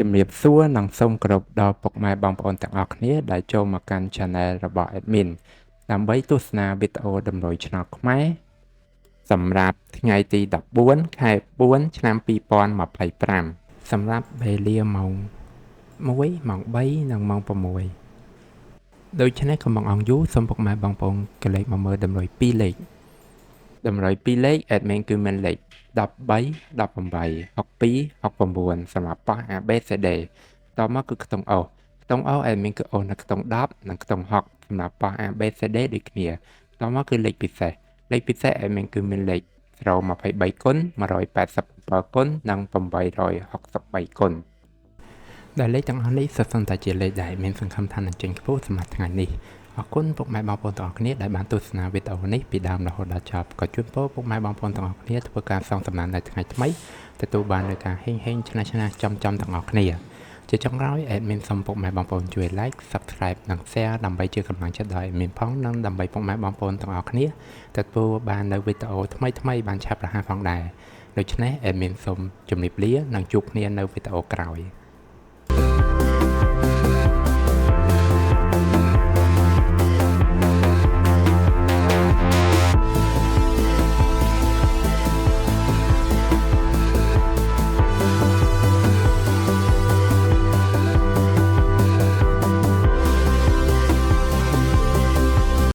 ជំរាបសួរនិងសូមគោរពដល់ពុកម៉ែបងប្អូនទាំងអស់គ្នាដែលចូលមកកាន់ Channel របស់ Admin ដើម្បីទស្សនាវីដេអូតម្រុយឆ្នោតខ្មែរសម្រាប់ថ្ងៃទី14ខែ4ឆ្នាំ2025សម្រាប់វេលាម៉ោង1ម៉ោង3និងម៉ោង6ដូច្នេះកុំបង្អង់យូរសូមពុកម៉ែបងប្អូនកលេចមកមើលតម្រុយ2លេខតម្រុយ2លេខ Admin គឺមានលេខ13 18 62 69សម្រាប់ប៉ះ ABCD តមកគឺខ្ទង់ O ខ្ទង់ O Admin គឺ O នៅខ្ទង់10និងខ្ទង់60សម្រាប់ប៉ះ ABCD ដូចគ្នាតមកគឺលេខពិសេសAdmin គឺមានលេខ023គុណ187គុណនិង863គុណដែលលេខទាំងអស់នេះសុទ្ធសឹងតែជាលេខដែលមានសង្ឃឹមថានឹងចេញខ្ពស់សម្រាប់ថ្ងៃនេះអរគុណពុកម៉ែបងប្អូនទាំងអស់គ្នាដែលបានទស្សនាវីដេអូនេះពីដើមរហូតដល់ចប់ក៏ជូនពរពុកម៉ែបងប្អូនទាំងអស់គ្នាធ្វើការសងសំណាននៅថ្ងៃថ្មីទទួលបាននូវការហេងឆ្នះចំទាំងអស់គ្នាជាចុងក្រោយ Admin សូមពុកម៉ែបងប្អូនជួយ Like Subscribe និង Share ដើម្បីជាកម្លាំងចិត្តដល់ Admin ផងនិងដើម្បីពុកម៉ែបងប្អូនទាំងអស់គ្នាទទួលបាននូវវីដេអូថ្មីបានឆាប់រហ័សផងដែរដូច្នេះ Admin សូមជម្រាបលានិងជួបគ្នានៅវីដេអូក្រោយ